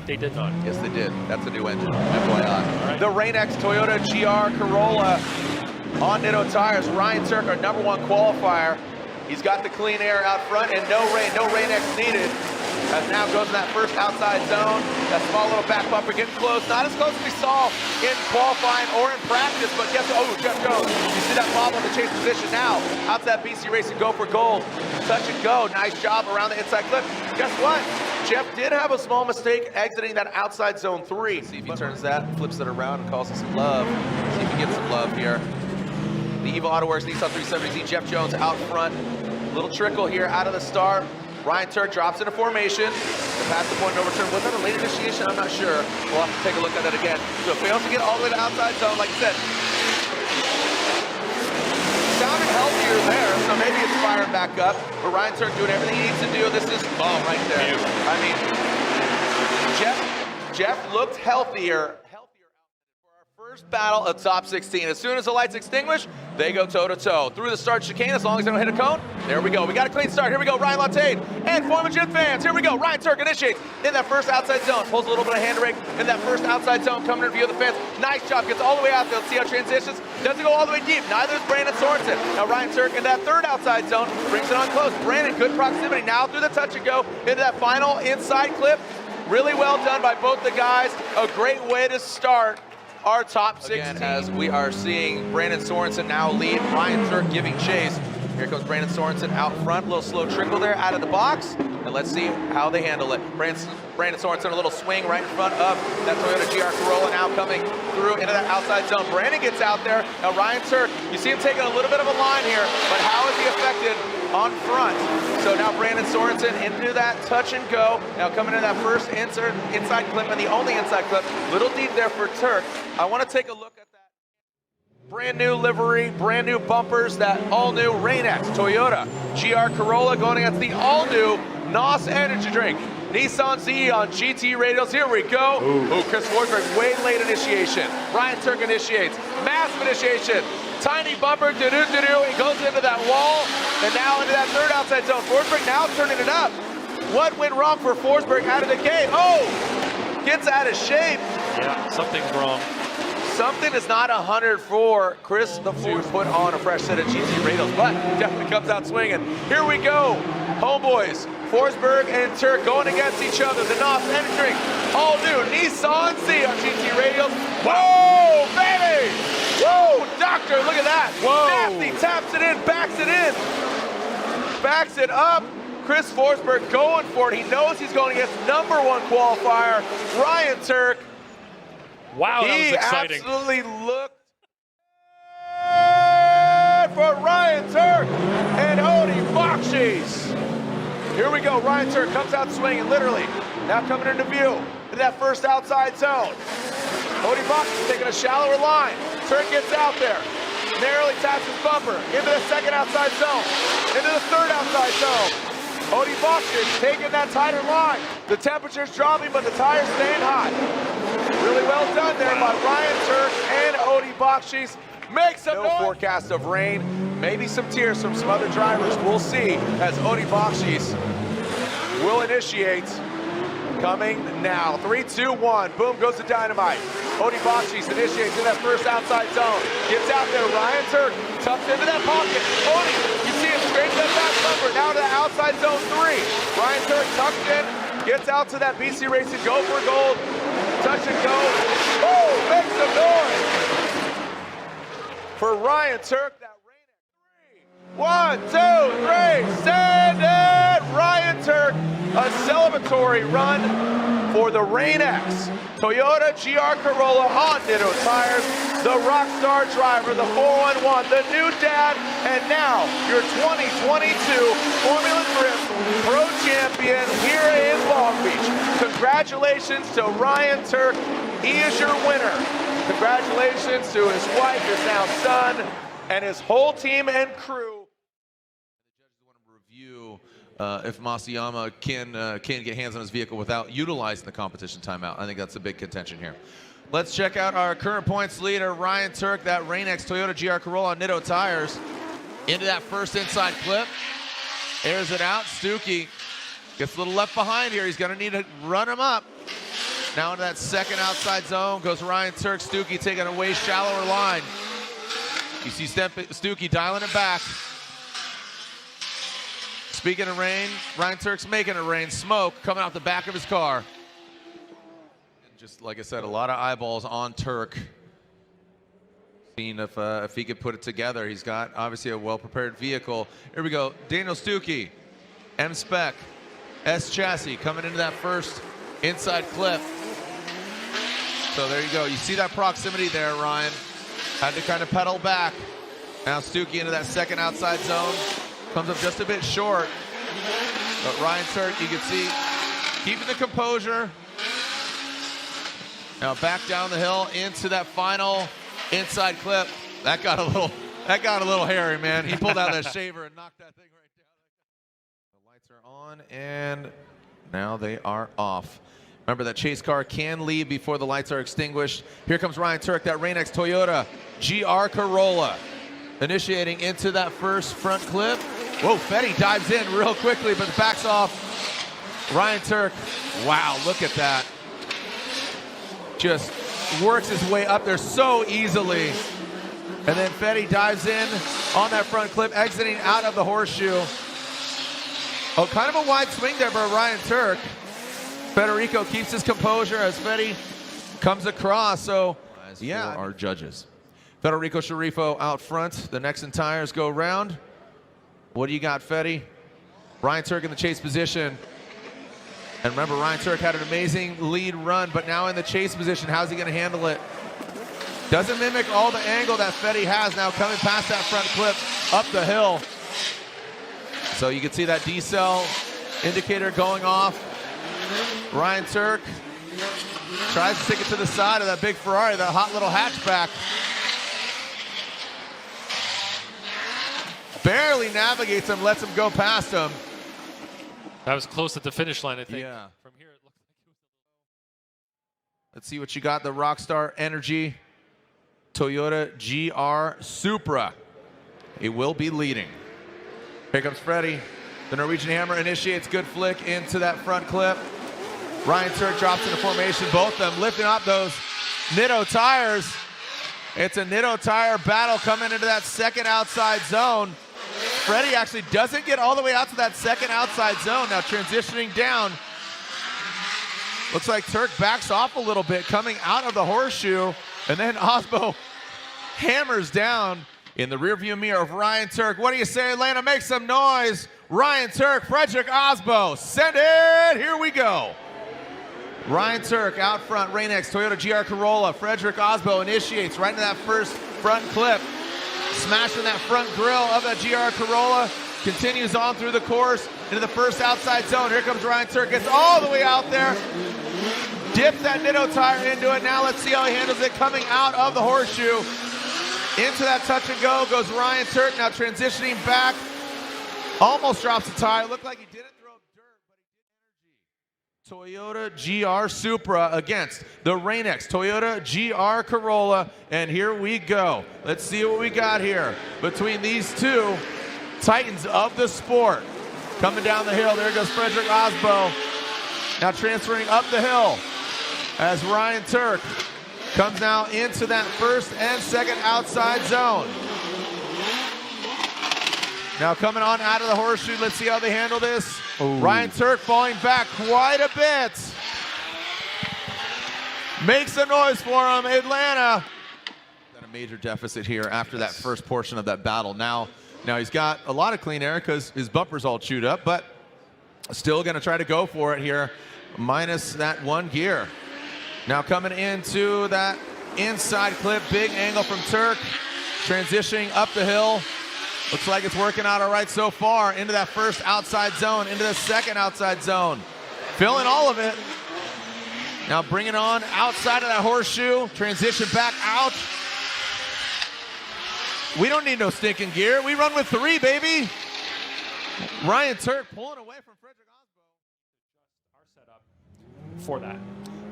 They did not. Yes, they did. That's a new engine, FYI. Right. The Rain-X Toyota GR Corolla on Nitto tires. Ryan Turk, our #1 qualifier. He's got the clean air out front and no Rain-X needed. As now goes in that first outside zone. That small little back bumper getting close. Not as close as we saw in qualifying or in practice, but guess what? Oh, Jeff goes. You see that bobble in the chase position now. Out to that BC Racing go for gold. Touch and go. Nice job around the inside clip. Guess what? Jeff did have a small mistake exiting that outside zone 3. See if he turns that, flips it around, and calls it some love. See if he gets some love here. The Evo AutoWorks Nissan 370Z, Jeff Jones out front. Little trickle here out of the start. Ryan Turk drops into formation. The pass the point and overturn. Was that a late initiation? I'm not sure. We'll have to take a look at that again. So it fails to get all the way to outside zone, like I said. Sounded healthier there, so maybe it's firing back up. But Ryan Turk doing everything he needs to do. This is bomb right there. I mean, Jeff looked healthier for our first battle of top 16. As soon as the lights extinguish, they go toe-to-toe. Through the start chicane, as long as they don't hit a cone. There we go. We got a clean start. Here we go. Ryan Latain and Formagen fans. Here we go. Ryan Turk initiates in that first outside zone. Pulls a little bit of hand brake in that first outside zone. Coming in view of the fans. Nice job. Gets all the way out there. Let's see how it transitions. Doesn't go all the way deep. Neither is Brandon Sorensen. Now Ryan Turk in that third outside zone. Brings it on close. Brandon, good proximity. Now through the touch and go into that final inside clip. Really well done by both the guys. A great way to start our top 16. Again, as we are seeing Brandon Sorensen now lead, Ryan Turk giving chase. Here comes Brandon Sorensen out front, a little slow trickle there out of the box, and let's see how they handle it. Brandon Sorensen, a little swing right in front of that Toyota GR Corolla, now coming through into that outside zone. Brandon gets out there. Now Ryan Turk, you see him taking a little bit of a line here, but how is he affected on front? So now Brandon Sorensen into that touch and go. Now coming into that first inside clip, and the only inside clip, little deep there for Turk. I want to take a look at that. Brand new livery, brand new bumpers, that all new Rain-X Toyota GR Corolla going against the all new NOS energy drink. Nissan Z on GT radials. Here we go. Ooh, Chris Forsberg, way late initiation. Ryan Turk initiates. Massive initiation. Tiny bumper, do-do-do-do. He goes into that wall, and now into that third outside zone. Forsberg now turning it up. What went wrong for Forsberg out of the gate? Oh, gets out of shape. Yeah, something's wrong. Something is not 100 for Chris the Fool put on a fresh set of GT radials, but definitely comes out swinging. Here we go, homeboys. Forsberg and Turk going against each other. The NOS energy drink, all new Nissan Z on GT radials. Whoa, baby! Whoa, doctor, look at that. Whoa. Nasty, taps it in, backs it in. Backs it up. Chris Forsberg going for it. He knows he's going against #1 qualifier, Ryan Turk. Wow, that was exciting. He absolutely looked good for Ryan Turk and Cody Bakshi. Here we go, Ryan Turk comes out swinging, literally. Now coming into view in that first outside zone. Cody Bakshi taking a shallower line. Turk gets out there, narrowly taps his bumper into the second outside zone, into the third outside zone. Cody Bakshi taking that tighter line. The temperature's dropping, but the tire's staying hot. Really well done there by Ryan Turk and Cody Bakshi. Make some noise. Forecast of rain, maybe some tears from some other drivers. We'll see as Cody Bakshi will initiate. Coming now, 3, 2, 1. Boom goes the dynamite. Cody Bakshi initiates in that first outside zone. Gets out there, Ryan Turk tucks into that pocket. Cody, you see him straight to that back bumper. Now to the outside zone 3. Ryan Turk tucks in, gets out to that BC Racing go for gold. Touch and go. Woo! Make some noise for Ryan Turk. That Rain-X 3. 1, 2, 3. Send it! Ryan Turk, a celebratory run for the Rain-X Toyota GR Corolla on Nitto tires. The rockstar driver, the 411, the new dad, and now your 2022 Formula Drift Pro Champion here in Long Beach. Congratulations to Ryan Turk. He is your winner. Congratulations to his wife, his now son, and his whole team and crew. The judges want to review if Matsuyama can get hands on his vehicle without utilizing the competition timeout. I think that's a big contention here. Let's check out our current points leader, Ryan Turk, that Rain-X Toyota GR Corolla on Nitto tires. Into that first inside clip. Airs it out. Stooky gets a little left behind here. He's going to need to run him up. Now into that second outside zone goes Ryan Turk. Stooky taking a way shallower line. You see Stooky dialing it back. Speaking of rain, Ryan Turk's making it rain. Smoke coming out the back of his car. And just like I said, a lot of eyeballs on Turk. Seeing if he could put it together. He's got obviously a well-prepared vehicle. Here we go. Daniel Stooky, M-Spec, S-Chassis coming into that first inside clip. So there you go. You see that proximity there, Ryan. Had to kind of pedal back. Now Stooky into that second outside zone. Comes up just a bit short. But Ryan Turk, you can see, keeping the composure. Now back down the hill into that final inside clip. That got a little hairy, man. He pulled out that shaver and knocked that thing right down. The lights are on and now they are off. Remember that chase car can leave before the lights are extinguished. Here comes Ryan Turk, that Rain-X Toyota GR Corolla. Initiating into that first front clip. Whoa, Fetty dives in real quickly, but backs off. Ryan Turk, wow, look at that. Just works his way up there so easily. And then Fetty dives in on that front clip, exiting out of the horseshoe. Oh, kind of a wide swing there for Ryan Turk. Federico keeps his composure as Fetty comes across. So, yeah, our judges. Federico Sharifo out front. The Nexen tires go round. What do you got, Fetty? Ryan Turk in the chase position. And remember, Ryan Turk had an amazing lead run, but now in the chase position, how's he going to handle it? Doesn't mimic all the angle that Fetty has now coming past that front clip up the hill. So you can see that decel indicator going off. Ryan Turk tries to stick it to the side of that big Ferrari, that hot little hatchback. Barely navigates him, lets him go past him. That was close at the finish line, I think. Yeah. From here, it looked like it was. Let's see what you got. The Rockstar Energy Toyota GR Supra. It will be leading. Here comes Freddy. The Norwegian Hammer initiates good flick into that front clip. Ryan Turk drops into formation. Both of them lifting up those Nitto tires. It's a Nitto tire battle coming into that second outside zone. Freddy actually doesn't get all the way out to that second outside zone. Now transitioning down. Looks like Turk backs off a little bit coming out of the horseshoe. And then Aasbo hammers down in the rearview mirror of Ryan Turk. What do you say, Atlanta? Make some noise. Ryan Turk, Frederick Aasbo. Send it. Here we go. Ryan Turk out front, Rain-X Toyota GR Corolla. Frederick Aasbo initiates right into that first front clip. Smashing that front grille of that GR Corolla. Continues on through the course into the first outside zone. Here comes Ryan Turk. Gets all the way out there. Dips that Nitto tire into it. Now let's see how he handles it coming out of the horseshoe. Into that touch and go goes Ryan Turk. Now transitioning back. Almost drops the tire. Looked like he didn't throw dirt, but he did energy. Toyota GR Supra against the Rain-X Toyota GR Corolla. And here we go. Let's see what we got here between these two titans of the sport. Coming down the hill, there goes Frederick Aasbo. Now transferring up the hill as Ryan Turk comes now into that first and second outside zone. Now coming on out of the horseshoe, let's see how they handle this. Ooh. Ryan Turk falling back quite a bit. Makes some noise for him, Atlanta. Got a major deficit here after that first portion of that battle. Now he's got a lot of clean air because his bumper's all chewed up, but still gonna try to go for it here, minus that one gear. Now coming into that inside clip, big angle from Turk, transitioning up the hill. Looks like it's working out all right so far. Into that first outside zone, into the second outside zone. Filling all of it. Now bring it on outside of that horseshoe, transition back out. We don't need no stinking gear. We run with 3, baby. Ryan Turk pulling away from Frederick Aasbo. Our setup for that.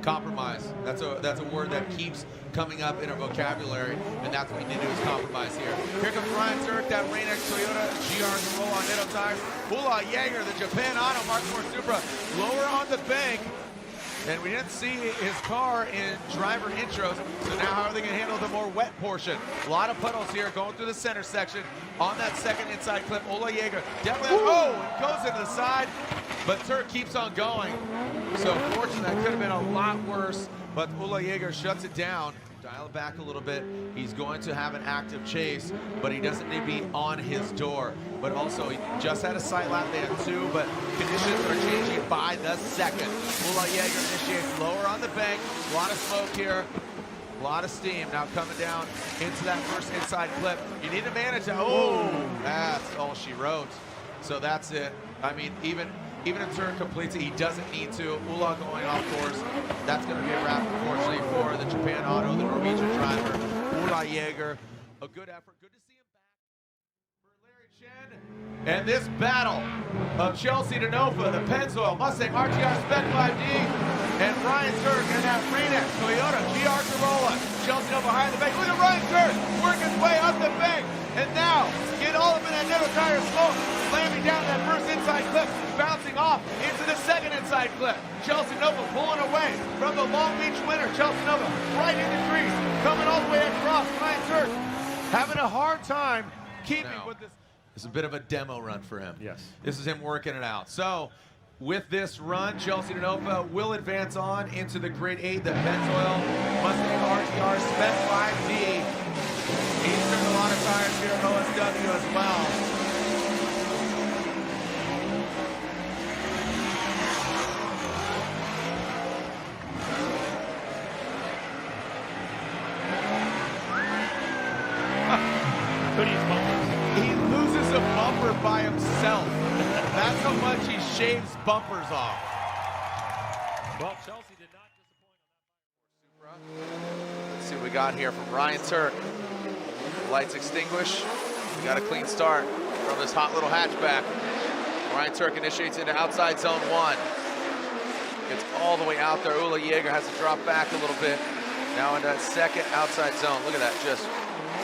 Compromise. That's a word that keeps coming up in our vocabulary, and that's what we need to do is compromise here. Here comes Ryan Turk, that Rain-X Toyota GR Corolla on Nitto tires. Ola Jaeger, the Japan Auto Mark IV Supra, lower on the bank. And we didn't see his car in driver intros, so now how are they going to handle the more wet portion? A lot of puddles here going through the center section. On that second inside clip, Ola Jaeger definitely, it goes into the side, but TUERCK keeps on going. So fortunately, that could have been a lot worse, but Ola Jaeger shuts it down. Dial it back a little bit. He's going to have an active chase, but he doesn't need to be on his door. But also, he just had a sight lap. They had two, but conditions are changing by the second. Ola Jaeger initiates lower on the bank. A lot of smoke here. A lot of steam now coming down into that first inside clip. You need to manage that. Oh, that's all she wrote. So that's it. I mean, even if TUERCK completes it, he doesn't need to. Ola going off course. That's going to be a wrap, unfortunately, for the Japan Auto, the Norwegian driver, Ola Jaeger. A good effort. Good to see him back for Larry Chen. And this battle of Chelsea Denofa, the Pennzoil Mustang RTR Spec 5D, and Ryan TUERCK and that Rain-X Toyota GR Corolla. Chelsea Denofa behind the bank. Look at Ryan TUERCK working his way up the bank. And now, get all up in that middle tire smoke, slamming down that first inside clip, bouncing off into the second inside clip. Chelsea Denofa pulling away from the Long Beach winner. Chelsea Denofa right in the crease, coming all the way across. Ryan TUERCK having a hard time keeping with this. This is a bit of a demo run for him. Yes. This is him working it out. So, with this run, Chelsea Denofa will advance on into the Grade 8, the Pennzoil Mustang RTR Spec 5D. He's turned a lot of tires here at OSW as well. He loses a bumper by himself. That's how much he shaves bumpers off. Well, Chelsea did not disappoint on that. Let's see what we got here from Ryan TUERCK. Lights extinguish. We got a clean start from this hot little hatchback. Ryan TUERCK initiates into outside zone 1. Gets all the way out there. Ola Jaeger has to drop back a little bit. Now into that second outside zone. Look at that, just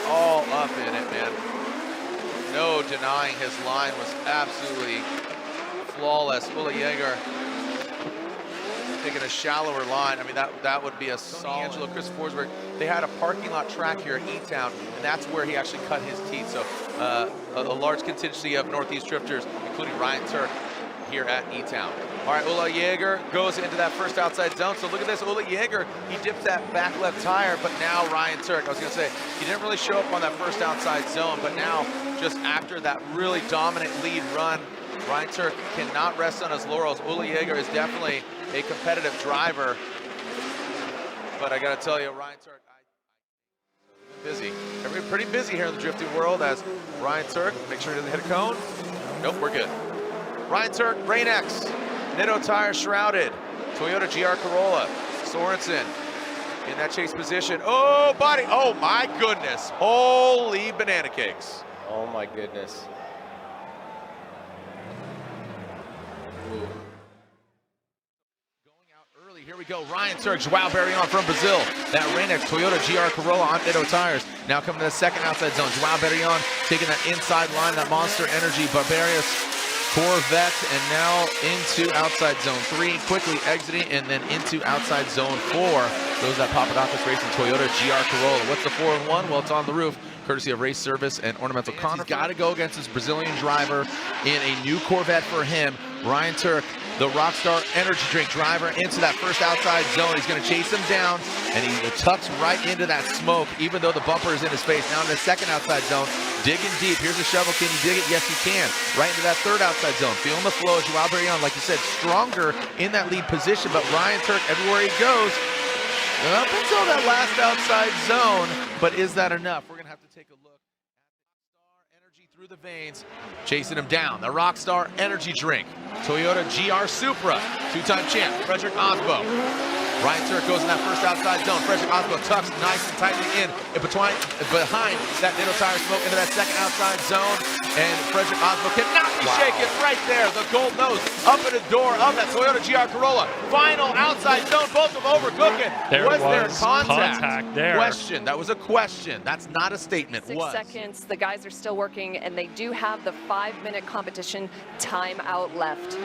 all up in it, man. No denying his line was absolutely flawless. Ola Jaeger taking a shallower line. I mean, that would be a solid. Angelo, Chris Forsberg, they had a parking lot track here at E-Town, and that's where he actually cut his teeth. So a large contingency of Northeast drifters, including Ryan TUERCK, here at E-Town. All right, Ola Jaeger goes into that first outside zone. So look at this, Ola Jaeger, he dips that back left tire, but now Ryan TUERCK, I was gonna say, he didn't really show up on that first outside zone, but now just after that really dominant lead run, Ryan TUERCK cannot rest on his laurels. Ola Jaeger is definitely a competitive driver, but I gotta tell you, Ryan TUERCK, busy. Everybody pretty busy here in the drifting world as Ryan TUERCK, make sure he doesn't hit a cone. Nope, we're good. Ryan TUERCK, Rain-X, Nitto tire shrouded, Toyota GR Corolla, Sorensen in that chase position. Oh, body, oh my goodness. Holy banana cakes. Oh my goodness. Here we go, Ryan TUERCK, Joao Barrion from Brazil. That Rain-X Toyota GR Corolla on Nitto tires. Now coming to the second outside zone. Joao Barrion taking that inside line, that Monster Energy Barbarius Corvette, and now into outside zone 3, quickly exiting, and then into outside zone 4. Those that Papadakis Racing Toyota GR Corolla. What's the 4-1? Well, it's on the roof, courtesy of Race Service and Ornamental Connor. He's got to go against this Brazilian driver in a new Corvette for him. Ryan TUERCK, the Rockstar Energy Drink driver, into that first outside zone. He's going to chase him down, and he tucks right into that smoke, even though the bumper is in his face. Now in the second outside zone, digging deep. Here's a shovel. Can you dig it? Yes, you can. Right into that third outside zone. Feeling the flow. Joao Barrion, like you said, stronger in that lead position, but Ryan TUERCK, everywhere he goes, up until that last outside zone, but is that enough? We're going to have to take a look at the Rockstar Energy through the veins, chasing him down. The Rockstar Energy Drink, Toyota GR Supra, two-time champ, Frederick Aasbo. Ryan TUERCK goes in that first outside zone. Frederick Aasbo tucks nice and tightly in behind that Nitto tire smoke into that second outside zone. And Frederick Aasbo cannot be shaken right there. The gold nose up in the door of that Toyota GR Corolla. Final outside zone, both of them overcooking. Was there contact there? Question. That was a question. That's not a statement. 6 seconds. The guys are still working, and they do have the 5-minute competition timeout left.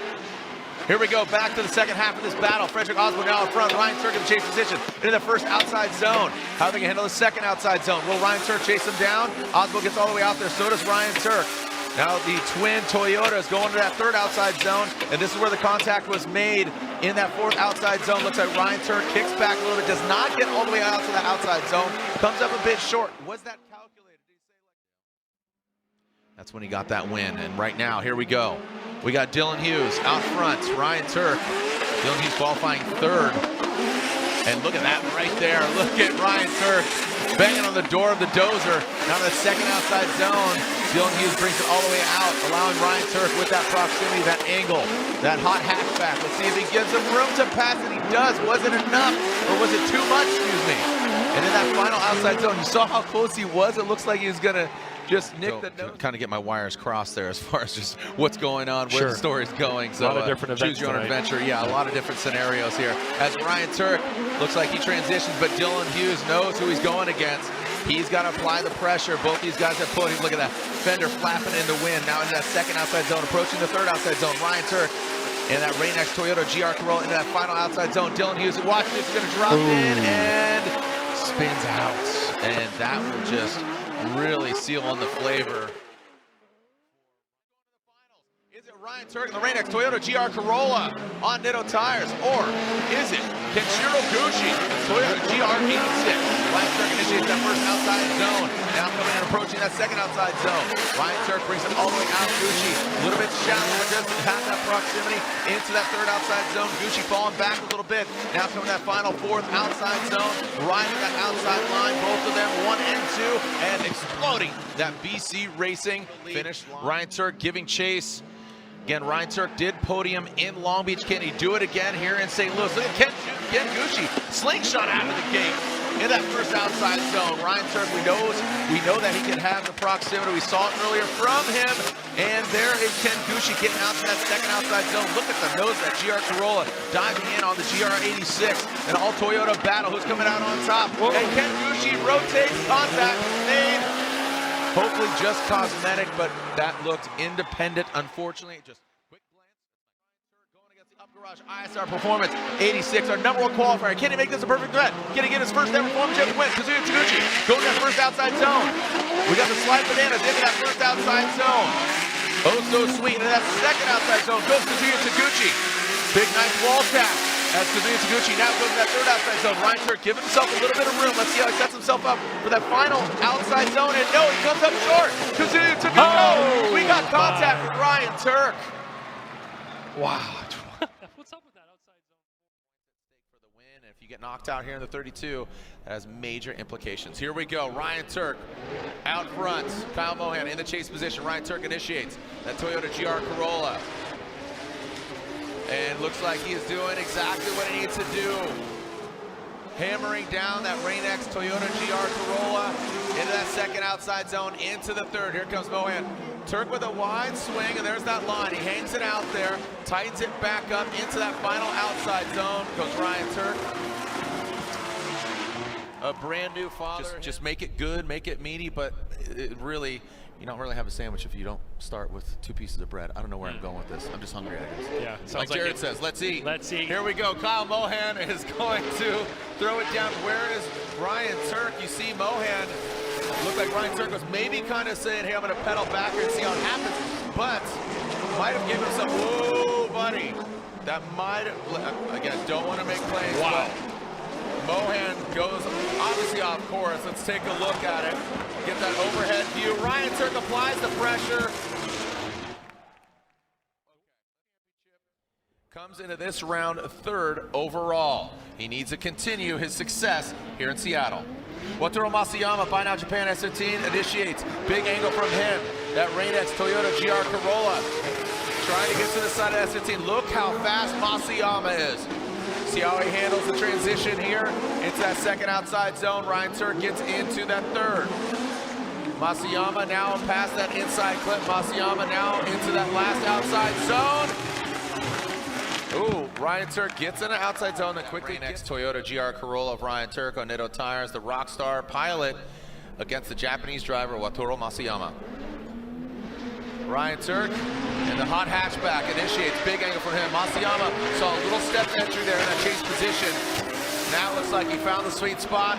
Here we go, back to the second half of this battle. Frederick Aasbo now in front. Ryan TUERCK in the chase position into the first outside zone. How are they gonna handle the second outside zone? Will Ryan TUERCK chase him down? Aasbo gets all the way out there, so does Ryan TUERCK. Now the twin Toyotas going to that third outside zone, and this is where the contact was made in that fourth outside zone. Looks like Ryan TUERCK kicks back a little bit, does not get all the way out to the outside zone, comes up a bit short. Was that calculated? That's when he got that win, and right now, here we go. We got Dylan Hughes out front, Ryan TUERCK. Dylan Hughes qualifying third. And look at that right there. Look at Ryan TUERCK banging on the door of the dozer. Now the second outside zone. Dylan Hughes brings it all the way out, allowing Ryan TUERCK with that proximity, that angle, that hot hatchback. Let's see if he gives him room to pass, and he does. Was it enough, or was it too much, excuse me? And in that final outside zone, you saw how close he was. It looks like he was gonna just nick the nose. Kind of get my wires crossed there as far as just what's going on, where the story's going. So a lot of different events choose your own adventure. Yeah, a lot of different scenarios here. As Ryan TUERCK looks like he transitions, but Dylan Hughes knows who he's going against. He's got to apply the pressure. Both these guys have put him. Look at that fender flapping in the wind. Now into that second outside zone, approaching the third outside zone. Ryan TUERCK and that Rain-X Toyota GR Corolla into that final outside zone. Dylan Hughes, watch this, going to drop in and spins out. And that will just really seal on the flavor. Is it Ryan TUERCK and the Rain-X Toyota GR Corolla on Ditto tires, or is it Kenshiro Gushi, Toyota GR86? Ryan TUERCK initiates that first outside zone. Now coming in, approaching that second outside zone. Ryan TUERCK brings it all the way out. Gushi a little bit shallow, but doesn't have that proximity into that third outside zone. Gushi falling back a little bit. Now coming that final fourth outside zone. Riding that outside line, both of them 1 and 2, and exploding that BC Racing finish. Ryan TUERCK giving chase. Again, Ryan TUERCK did podium in Long Beach. Can he do it again here in St. Louis? Look at Ken Gushi, slingshot out of the gate in that first outside zone. Ryan TUERCK, we know that he can have the proximity. We saw it earlier from him. And there is Ken Gushi getting out to that second outside zone. Look at the nose of that GR Corolla diving in on the GR86. An all Toyota battle. Who's coming out on top? Whoa. And Ken Gushi rotates, contact made. Hopefully just cosmetic, but that looked independent, unfortunately. Just quick glance. Going against the Up Garage ISR Performance 86, our #1 qualifier. Can he make this a perfect threat? Can he get his first ever Performance Championship win? Kazuya Taguchi going to that first outside zone. We got the slide bananas into that first outside zone. Oh, so sweet. Into that second outside zone goes Kazuya Taguchi. Big nice wall tap. As Kazuya Taguchi now goes to that third outside zone. Ryan TUERCK giving himself a little bit of room. Let's see how he sets himself up for that final outside zone. And no, he comes up short. Kazuya Taguchi. We got contact with Ryan TUERCK. Wow. What's up with that outside zone? For the win. And if you get knocked out here in the 32, that has major implications. Here we go. Ryan TUERCK out front. Kyle Mohan in the chase position. Ryan TUERCK initiates that Toyota GR Corolla. And looks like he is doing exactly what he needs to do. Hammering down that Rain-X Toyota GR Corolla into that second outside zone, into the third. Here comes Mohan. TUERCK with a wide swing, and there's that line. He hangs it out there, tightens it back up into that final outside zone. Goes Ryan TUERCK. A brand new father. Just make it good, make it meaty, but it really, you don't really have a sandwich if you don't start with 2 pieces of bread. I don't know where I'm going with this. I'm just hungry, I guess. Yeah. Like Jared says, let's eat. Let's eat. Here we go. Kyle Mohan is going to throw it down. Where is Ryan TUERCK? You see Mohan. Looked like Ryan TUERCK was maybe kind of saying, hey, I'm going to pedal back here and see how it happens. But might have given him some, whoa, buddy. That might have, again, don't want to make claims. Wow. Mohan goes obviously off course. Let's take a look at it. Get that overhead view. Ryan TUERCK applies the pressure. Comes into this round third overall. He needs to continue his success here in Seattle. Wataru Matsuyama, Buy Now Japan S13 initiates. Big angle from him. That Rain-X Toyota GR Corolla. Trying to get to the side of S13. Look how fast Matsuyama is. See how he handles the transition here into that second outside zone. Ryan TUERCK gets into that third. Matsuyama now past that inside clip. Matsuyama now into that last outside zone. Ooh, Ryan TUERCK gets in an outside zone and quickly next Toyota GR Corolla of Ryan TUERCK on Ditto tires. The Rockstar pilot against the Japanese driver Wataru Matsuyama. Ryan Turk in the hot hatchback initiates, big angle from him. Matsuyama saw a little step entry there in that chase position. Now it looks like he found the sweet spot.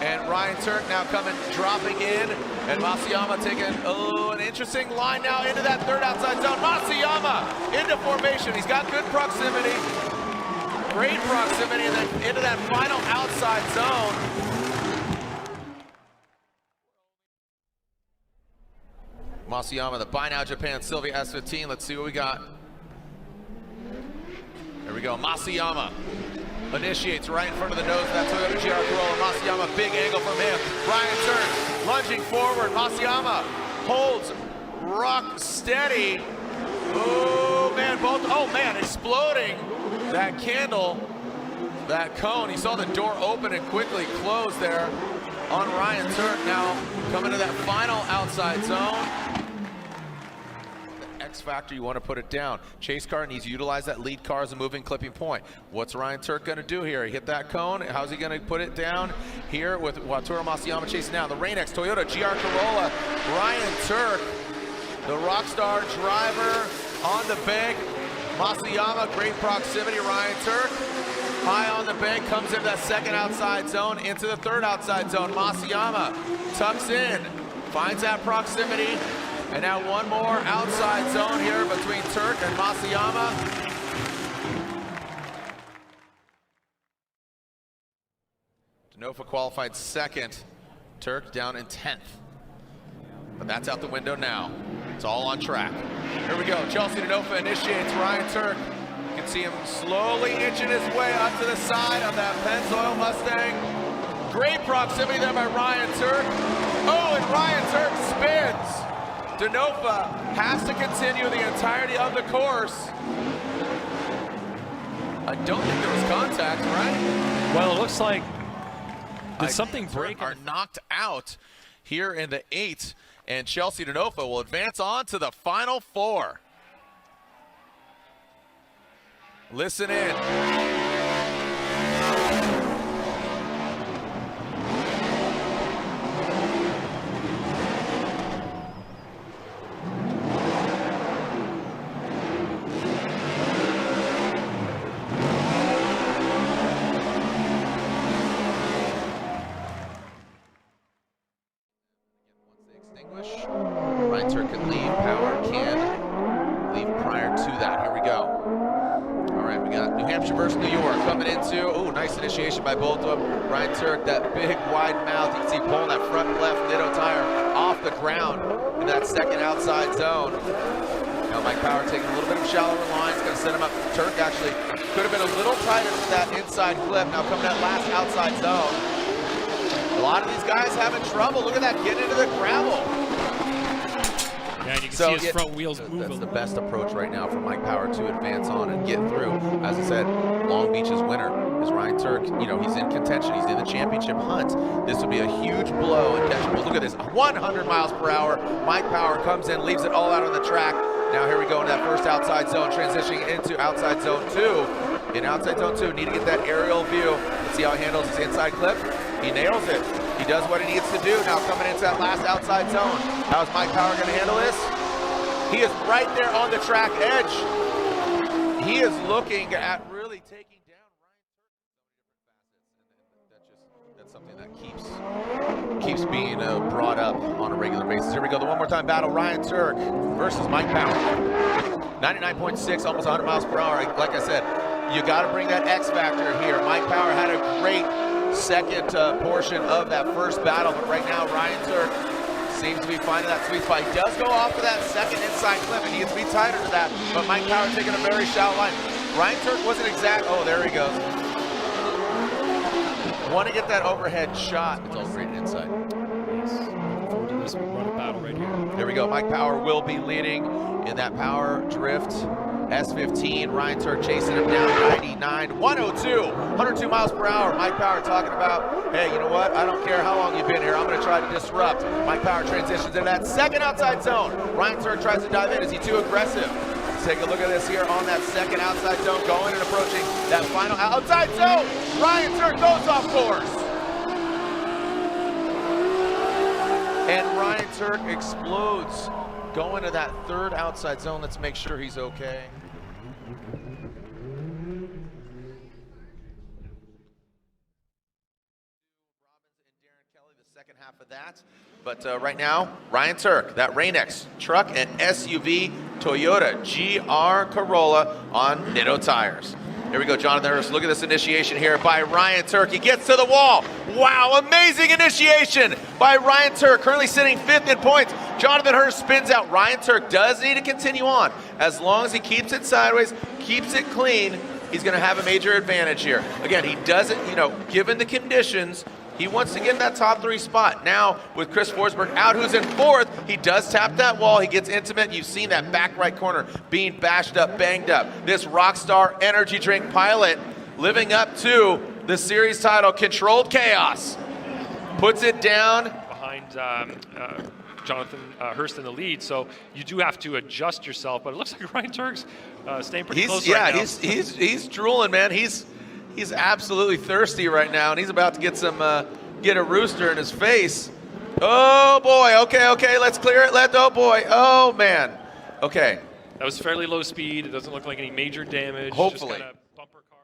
And Ryan Turk now dropping in. And Matsuyama taking an interesting line now into that third outside zone. Matsuyama into formation. He's got good proximity. Great proximity, and then into that final outside zone. Matsuyama, the Buy Now Japan Sylvia S15. Let's see what we got. There we go. Matsuyama initiates right in front of the nose of that Toyota GR Corolla. Matsuyama, big angle from him. Ryan Turk lunging forward. Matsuyama holds rock steady. Oh man, exploding that candle, that cone. He saw the door open and quickly close there on Ryan Turk. Now coming to that final outside zone. X factor, you want to put it down. Chase car needs to utilize that lead car as a moving clipping point. What's Ryan Turk going to do here? He hit that cone. How's he going to put it down here with Wataru Matsuyama chasing down? The Rain-X Toyota GR Corolla. Ryan Turk, the rockstar driver on the bank. Matsuyama, great proximity. Ryan Turk high on the bank, comes into that second outside zone, into the third outside zone. Matsuyama tucks in, finds that proximity. And now one more outside zone here between Turk and Matsuyama. Denofa qualified second. Turk down in 10th. But that's out the window now. It's all on track. Here we go. Chelsea Denofa initiates. Ryan Turk. You can see him slowly inching his way up to the side of that Pennzoil Mustang. Great proximity there by Ryan Turk. Oh, and Ryan Turk spins. Denofa has to continue the entirety of the course. I don't think there was contact, right? Well, it looks like did something break? Are knocked out here in the 8th, and Chelsea Denofa will advance on to the final 4. Listen in. Ryan Turk can leave, Power can leave prior to that. Here we go. All right, we got New Hampshire versus New York coming into, oh, nice initiation by both of them. Ryan Turk, that big wide mouth, you can see pulling that front left Ditto tire off the ground in that second outside zone. Now Mike Power taking a little bit of shallower line, it's gonna set him up. Turk actually could have been a little tighter to that inside clip. Now coming that last outside zone. A lot of these guys having trouble. Look at that, getting into the gravel. Yeah, and you can see his front wheels moving. That's the best approach right now for Mike Power to advance on and get through. As I said, Long Beach's winner is Ryan Turk. You know, he's in contention. He's in the championship hunt. This would be a huge blow and catchable. Look at this, 100 miles per hour. Mike Power comes in, leaves it all out on the track. Now here we go into that first outside zone, transitioning into outside zone 2. In outside zone 2, need to get that aerial view. Let's see how he handles his inside clip. He nails it. He does what he needs to do. Now coming into that last outside zone. How's Mike Power going to handle this? He is right there on the track edge. He is looking at really taking down Ryan Turk. That's something that keeps being brought up on a regular basis. Here we go, the one more time battle. Ryan Turk versus Mike Power. 99.6, almost 100 miles per hour. Like I said, you got to bring that X factor here. Mike Power had a great second portion of that first battle, but right now Ryan Turk seems to be finding that sweet spot. He does go off to that second inside clip and needs to be tighter to that, but Mike Power taking a very shallow line. Ryan Turk wasn't exact, oh, there he goes. Want to get that overhead shot. It's all straight inside. Yes. Looking forward to this run of battle right here. There we go, Mike Power will be leading in that Power Drift S15. Ryan Turk chasing him down 99, 102 miles per hour. Mike Power talking about, hey, you know what? I don't care how long you've been here. I'm going to try to disrupt. Mike Power transitions into that second outside zone. Ryan Turk tries to dive in. Is he too aggressive? Let's take a look at this here on that second outside zone, going and approaching that final outside zone. Ryan Turk goes off course. And Ryan Turk explodes going to that third outside zone. Let's make sure he's okay. Second half of that, but right now, Ryan Turk, that Rain-X truck and SUV Toyota GR Corolla on Nitto tires. Here we go, Jonathan Hurst. Look at this initiation here by Ryan Turk. He gets to the wall. Wow, amazing initiation by Ryan Turk, currently sitting 5th in points. Jonathan Hurst spins out. Ryan Turk does need to continue on. As long as he keeps it sideways, keeps it clean, he's going to have a major advantage here. Again, he doesn't, given the conditions, he wants to get in that top 3 spot. Now, with Chris Forsberg out, who's in 4th, he does tap that wall. He gets intimate. You've seen that back right corner being bashed up, banged up. This Rockstar energy drink pilot living up to the series title, Controlled Chaos. Puts it down. Behind Jonathan Hurst in the lead, so you do have to adjust yourself, but it looks like Ryan Turk's staying pretty close right now. He's drooling, man. He's absolutely thirsty right now, and he's about to get get a rooster in his face. Oh boy, okay, let's clear it. Oh man, okay. That was fairly low speed. It doesn't look like any major damage. Hopefully. Just bumper cars.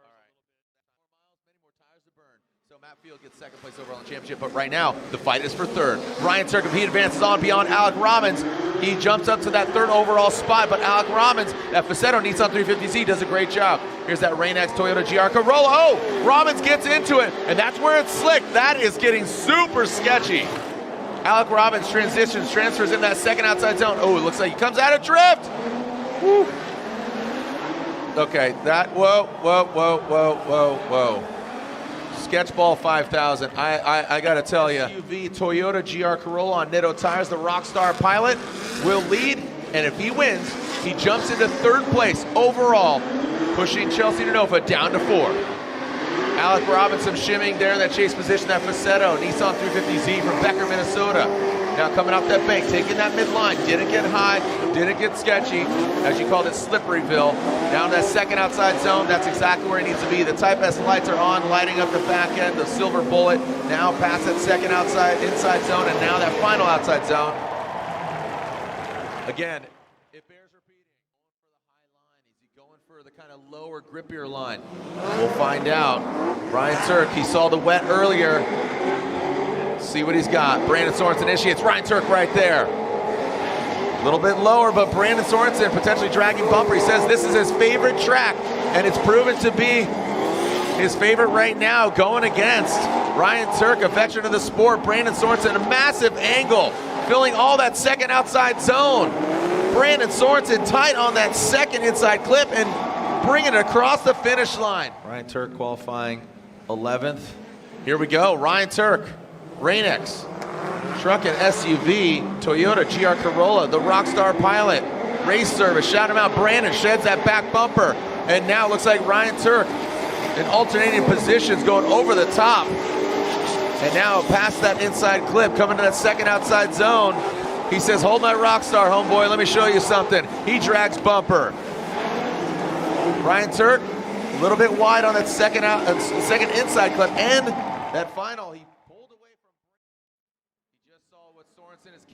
Many more tires to burn. So Matt Field gets 2nd place overall in the championship, but right now the fight is for 3rd. Ryan Turk, if he advances on beyond Alec Robbins, he jumps up to that 3rd overall spot, but Alec Robbins, that Facetto Nissan 350Z, does a great job. Here's that Rain-X Toyota GR Corolla. Oh, Robbins gets into it, and that's where it's slick. That is getting super sketchy. Alec Robbins transitions, transfers in that 2nd outside zone. Oh, it looks like he comes out of drift. Woo. Okay, whoa. Sketchball 5000. I gotta tell you, SUV Toyota GR Corolla on Nitto tires. The Rockstar pilot will lead, and if he wins, he jumps into 3rd place overall, pushing Chelsea Denofa down to 4. Alec Robinson shimming there in that chase position, that Facetto Nissan 350Z from Becker, Minnesota. Now coming off that bank, taking that midline, didn't get high, didn't get sketchy, as you called it, Slipperyville. Down that 2nd outside zone, that's exactly where he needs to be. The Type S lights are on, lighting up the back end, the silver bullet. Now past that 2nd inside zone, and now that final outside zone. Again, it bears repeating. Going for the high line. Is he going for the kind of lower, grippier line? We'll find out. Ryan Turk, he saw the wet earlier. See what he's got. Brandon Sorensen initiates. Ryan Turk right there. A little bit lower, but Brandon Sorensen potentially dragging bumper. He says this is his favorite track, and it's proven to be his favorite right now, going against Ryan Turk, a veteran of the sport. Brandon Sorensen, a massive angle, filling all that 2nd outside zone. Brandon Sorensen tight on that 2nd inside clip and bringing it across the finish line. Ryan Turk qualifying 11th. Here we go, Ryan Turk. Rain-X, truck and SUV, Toyota GR Corolla, the Rockstar pilot, race service, shout him out. Brandon sheds that back bumper, and now it looks like Ryan Turk in alternating positions going over the top. And now past that inside clip, coming to that 2nd outside zone. He says, hold my Rockstar, homeboy, let me show you something. He drags bumper. Ryan Turk, a little bit wide on that 2nd inside clip, and that final, he Sorensen is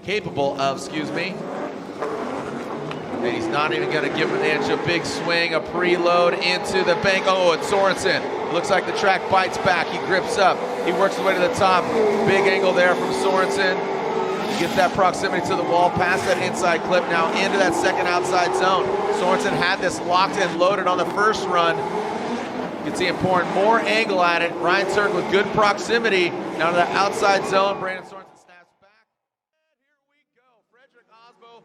capable of, excuse me. And he's not even going to give an inch. A big swing, a preload into the bank. Oh, it's Sorensen. Looks like the track bites back. He grips up. He works his way to the top. Big angle there from Sorensen. Gets that proximity to the wall, past that inside clip, now into that 2nd outside zone. Sorensen had this locked and loaded on the 1st run. You can see him pouring more angle at it. Ryan Turk with good proximity. Now to the outside zone. Brandon Sorensen snaps back. And here we go. Frederick Aasbo,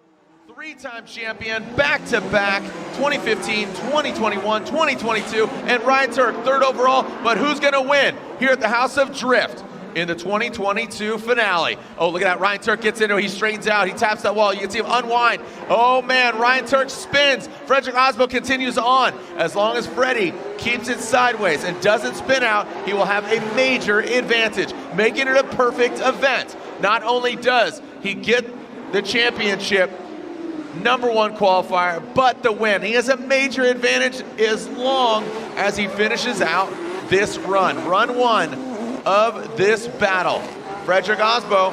3-time champion, back-to-back, 2015, 2021, 2022. And Ryan Turk, 3rd overall. But who's going to win here at the House of Drift in the 2022 finale? Oh, look at that. Ryan Turk gets into it. He straightens out. He taps that wall. You can see him unwind. Oh, man. Ryan Turk spins. Frederick Aasbo continues on. As long as Freddie keeps it sideways and doesn't spin out, he will have a major advantage, making it a perfect event. Not only does he get the championship #1 qualifier, but the win. He has a major advantage as long as he finishes out this run. Run 1 of this battle. Frederick Aasbo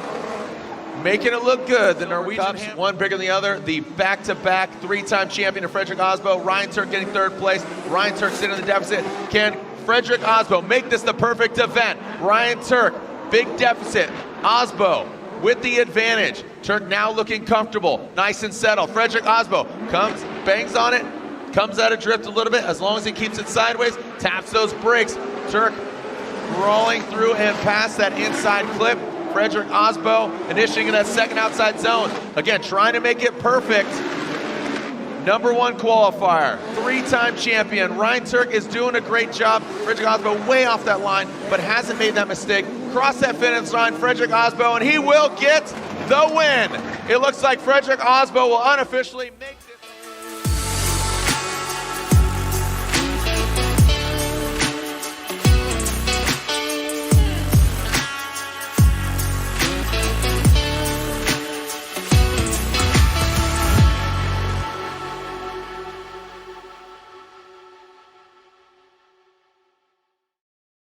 making it look good. The Norwegian, one bigger than the other. The back-to-back three-time champion of Frederick Aasbo. Ryan Turk getting third place. Ryan Turk sitting in the deficit. Can Frederick Aasbo make this the perfect event? Ryan Turk, big deficit. Aasbo with the advantage. Turk now looking comfortable, nice and settled. Frederick Aasbo comes, bangs on it, comes out of drift a little bit. As long as he keeps it sideways, taps those brakes. Turk rolling through and past that inside clip. Frederick Aasbo initiating that second outside zone. Again, trying to make it perfect. #1 qualifier, three-time champion. Ryan Turk is doing a great job. Frederick Aasbo way off that line, but hasn't made that mistake. Cross that finish line, Frederick Aasbo, and he will get the win. It looks like Frederick Aasbo will unofficially make this.